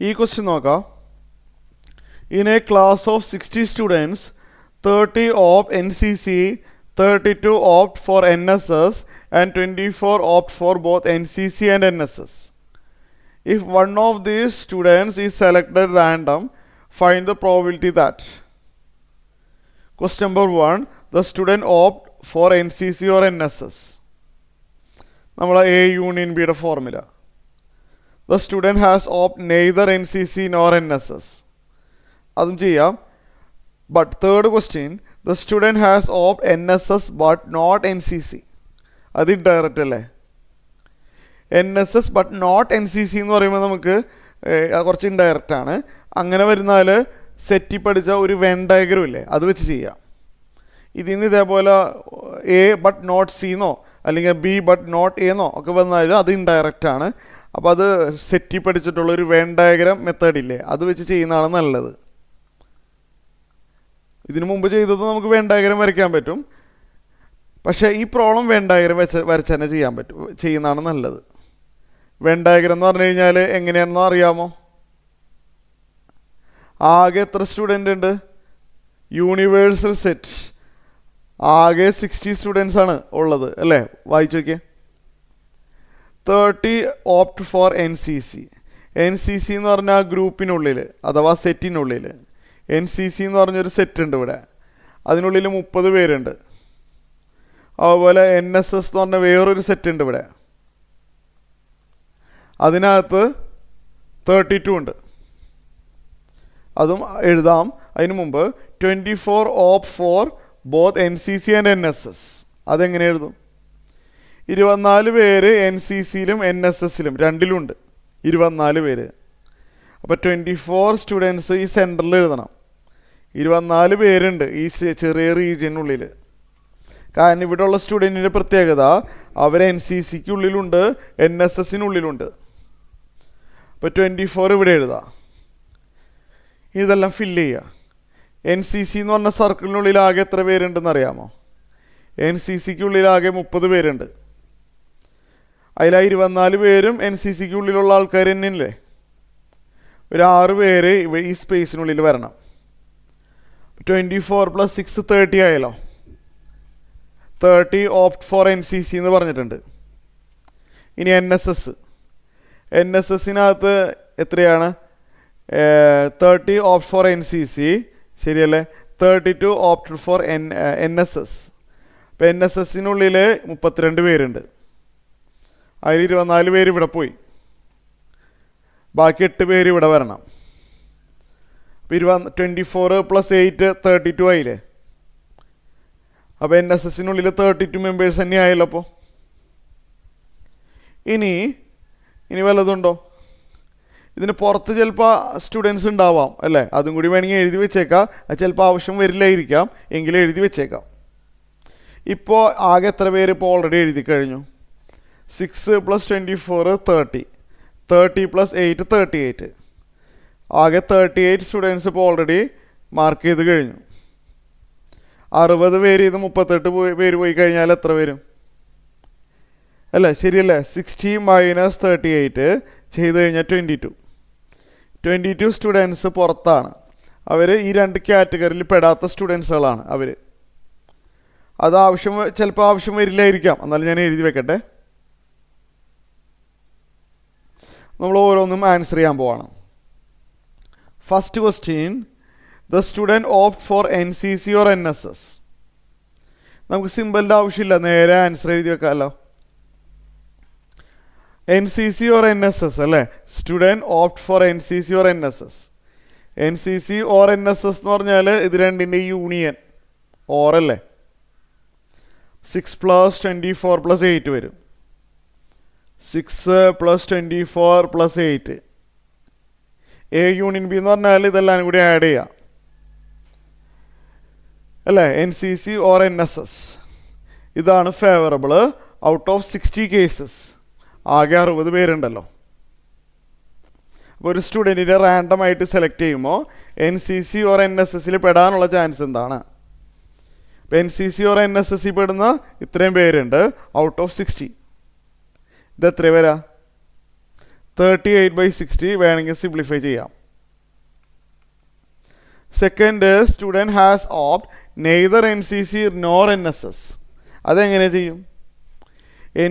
ഈ ക്വസ്റ്റ്യൻ നോക്കാം. In A class of 60 students 30 opt NCC, 32 opt for NSS and 24 opt for both NCC and NSS. If one of these students is selected random, find the probability that. Question number 1. The student opt for NCC or NSS. നമ്മളെ A union B യുടെ formula. The student has opt neither NCC nor NSS. അതും ചെയ്യാം. But third question, the student has opt NSS but not NCC. അത് indirect അല്ലേ? NSS but not NCC എന്ന് പറയുമ്പോൾ നമുക്ക് കുറച്ച് ഇൻഡയറക്റ്റ് ആണ്. അങ്ങനെ വരുന്നാൽ സെറ്റി പഠിച്ച ഒരു വെൻ ഡയഗ്രം ഇല്ലേ, അത് വെച്ച് ചെയ്യാം. ഇതിൽ നിന്ന് ഇതേപോലെ A ബട്ട് നോട്ട് സി എന്നോ അല്ലെങ്കിൽ B ബട്ട് നോട്ട് എ എന്നോ ഒക്കെ വന്നാൽ അത് ഇൻഡയറക്റ്റ് ആണ്. അപ്പോൾ അത് സെറ്റി പഠിച്ചിട്ടുള്ളൊരു വെൻ ഡയഗ്രം മെത്തേഡ് ഇല്ലേ, അത് വെച്ച് ചെയ്യുന്നതാണ് നല്ലത്. ഇതിനു മുമ്പ് ചെയ്തത് നമുക്ക് വെൻ ഡയഗ്രം വരയ്ക്കാൻ പറ്റും, പക്ഷേ ഈ പ്രോബ്ലം വെൻ ഡയഗ്രം വരച്ച് തന്നെ ചെയ്യാൻ പറ്റും, ചെയ്യുന്നതാണ് നല്ലത്. വെൻ ഡയഗ്രം എന്ന് പറഞ്ഞു കഴിഞ്ഞാൽ എങ്ങനെയാണെന്നോ അറിയാമോ? ആകെ എത്ര സ്റ്റുഡൻ്റ് ഉണ്ട്? യൂണിവേഴ്സൽ സെറ്റ് ആകെ 60 സ്റ്റുഡൻസ് ആണ് ഉള്ളത് അല്ലേ? വായിച്ചു നോക്കിയേ. 30 ഓപ്റ്റ് ഫോർ NCC. NCC എന്ന് പറഞ്ഞാൽ ഗ്രൂപ്പിനുള്ളിൽ അഥവാ സെറ്റിനുള്ളിൽ. NCC എന്ന് പറഞ്ഞൊരു സെറ്റ് ഉണ്ട് ഇവിടെ, അതിനുള്ളിൽ 30 പേരുണ്ട്. അതുപോലെ NSS എന്ന് പറഞ്ഞ വേറൊരു സെറ്റ് ഉണ്ട് ഇവിടെ, അതിനകത്ത് 32 ഉണ്ട്. അതും എഴുതാം. അതിനു മുമ്പ് 24 opt for both NCC and NSS. അതെങ്ങനെ എഴുതും? 24 പേര് NCCയിലും NSSയിലും രണ്ടിലുണ്ട്, 24 പേര്. അപ്പോൾ 24 സ്റ്റുഡൻസ് ഈ സെൻറ്ററിൽ എഴുതണം. 24 പേരുണ്ട് ഈ ചെറിയ റീജിയനുള്ളിൽ. കാരണം ഇവിടെയുള്ള സ്റ്റുഡൻറ്റിൻ്റെ പ്രത്യേകത അവർ NCCക്കുള്ളിലുണ്ട്, NSSനുള്ളിലുണ്ട്. അപ്പോൾ 24 ഇവിടെ എഴുതാം. ഇതെല്ലാം ഫില്ല് ചെയ്യുക. NCC എന്ന് പറഞ്ഞ സർക്കിളിനുള്ളിൽ ആകെ എത്ര പേരുണ്ടെന്ന് അറിയാമോ? NCCക്കുള്ളിൽ ആകെ 30 പേരുണ്ട്. അതിൽ 24 പേരും NCCക്കുള്ളിലുള്ള ആൾക്കാർ തന്നെയല്ലേ? ഒരു 6 പേര് ഈ സ്പേസിനുള്ളിൽ വരണം. 24 + 6 30 ആയല്ലോ. 30 ഓപ്റ്റ് ഫോർ NCC എന്ന് പറഞ്ഞിട്ടുണ്ട്. ഇനി NSSനകത്ത് എത്രയാണ്? 30 ഓപ്റ്റ് ഫോർ NCC, ശരിയല്ലേ? 32 ഓപ്റ്റ് ഫോർ NSS. അപ്പോൾ NSSനുള്ളിൽ 32 പേരുണ്ട്. അതിൽ 24 പേര് ഇവിടെ പോയി, ബാക്കി 8 പേര് ഇവിടെ വരണം. അപ്പോൾ 24 + 8 32 ആയില്ലേ? അപ്പോൾ NSSനുള്ളിൽ 32 മെമ്പേഴ്സ് തന്നെ ആയല്ലോ. അപ്പോൾ ഇനി വല്ലതുണ്ടോ? ഇതിന് പുറത്ത് ചിലപ്പോൾ സ്റ്റുഡൻസ് ഉണ്ടാവാം അല്ലേ? അതും കൂടി വേണമെങ്കിൽ എഴുതി വെച്ചേക്കാം. അത് ചിലപ്പോൾ ആവശ്യം വരില്ലായിരിക്കാം, എങ്കിലും എഴുതി വെച്ചേക്കാം. ഇപ്പോൾ ആകെ എത്ര പേര് ഇപ്പോൾ ഓൾറെഡി എഴുതി കഴിഞ്ഞു? 6 + 24 30, 30 + 8 38. ആകെ 38 സ്റ്റുഡൻസ് ഇപ്പോൾ ഓൾറെഡി മാർക്ക് ചെയ്ത് കഴിഞ്ഞു. 60 പേര് ഇത് 38 പേര് പോയി കഴിഞ്ഞാൽ എത്ര വരും അല്ലേ? ശരിയല്ലേ? 60 - 38 ചെയ്ത് കഴിഞ്ഞാൽ 22 സ്റ്റുഡൻസ് പുറത്താണ്. അവർ ഈ 2 കാറ്റഗറിയിൽ പെടാത്ത സ്റ്റുഡൻസുകളാണ് അവർ. അത് ചിലപ്പോൾ ആവശ്യം വരില്ലായിരിക്കാം, എന്നാലും ഞാൻ എഴുതി വെക്കട്ടെ. നമ്മൾ ഓരോന്നും ആൻസർ ചെയ്യാൻ പോവാണ്. First question, the student opt for NCC or NSS. നമുക്ക് സിമ്പിളിൻ്റെ ആവശ്യമില്ല, നേരെ ആൻസർ എഴുതി വെക്കാമല്ലോ. NCC ഓർ NSS അല്ലേ? Student opt for NCC or NSS. NCC or NSS എന്ന് പറഞ്ഞാൽ ഇത് രണ്ടിൻ്റെ യൂണിയൻ ഓറല്ലേ? 6 + 24 + 8 വരും. 6 + 24 + 8. A യൂണിയൻ B എന്ന് പറഞ്ഞാൽ ഇതെല്ലാം കൂടി ആഡ് ചെയ്യാം അല്ലേ? NCC or NSS. ഇതാണ് ഫേവറബിൾ ഔട്ട് ഓഫ് 60 കേസസ്. ആകെ 60 പേരുണ്ടല്ലോ. അപ്പോൾ ഒരു സ്റ്റുഡൻറ്റിനെ റാൻഡമായിട്ട് സെലക്ട് ചെയ്യുമ്പോൾ NCC ഓർ NSSൽ പെടാനുള്ള ചാൻസ് എന്താണ്? ഇപ്പോൾ NCC ഓർ NSSൽ പെടുന്ന ഇത്രയും പേരുണ്ട് ഔട്ട് ഓഫ് 60. ഇത് എത്ര വരാ? 38/60 വേണമെങ്കിൽ സിംപ്ലിഫൈ ചെയ്യാം. Second, student has opt neither NCC nor NSS. അതെങ്ങനെ ചെയ്യും?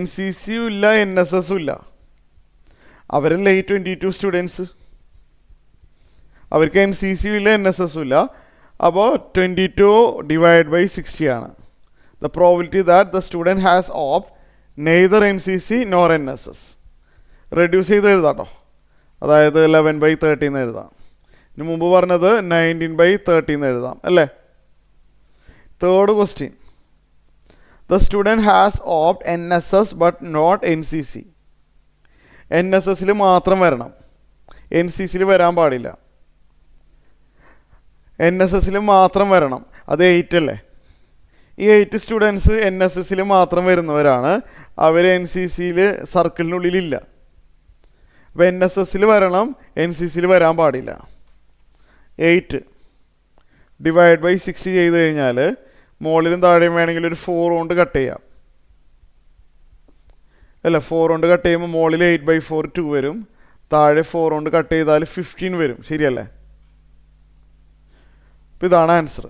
NCC ഇല്ല, NSS ഇല്ല. അവരല്ലേ ഈ 22 സ്റ്റുഡൻസ്. അവർക്ക് NCC ഇല്ല, NSS ഇല്ല. അപ്പോൾ 22 / 60 ആണ്. The probability that the student has opted neither NCC nor NSS. Reduce ചെയ്ത് എഴുതാട്ടോ. അതായത് 11/30 എന്ന് എഴുതാം. ഇതിന് മുമ്പ് പറഞ്ഞത് 19/30 എന്ന് എഴുതാം അല്ലേ. Third question, the student has opted NSS but not NCC. NSSൽ മാത്രം വരണം, NCCയിൽ വരാൻ പാടില്ല. NSSൽ മാത്രം വരണം. അത് 8 അല്ലേ. ഈ 8 സ്റ്റുഡൻസ് NSSൽ മാത്രം വരുന്നവരാണ്. അവർ NCCയിൽ സർക്കിളിനുള്ളിലില്ല. അപ്പോൾ NSSൽ വരണം, NCCയിൽ വരാൻ പാടില്ല. 8 / 60 ചെയ്ത് കഴിഞ്ഞാൽ മുകളിലും താഴെയും വേണമെങ്കിൽ ഒരു 4 കൊണ്ട് കട്ട് ചെയ്യാം അല്ല. 4 കൊണ്ട് കട്ട് ചെയ്യുമ്പോൾ മുകളിൽ 8/4 2 വരും, താഴെ 4 കൊണ്ട് കട്ട് ചെയ്താൽ 15 വരും. ശരിയല്ലേ? അപ്പോൾ ഇതാണ് ആൻസർ.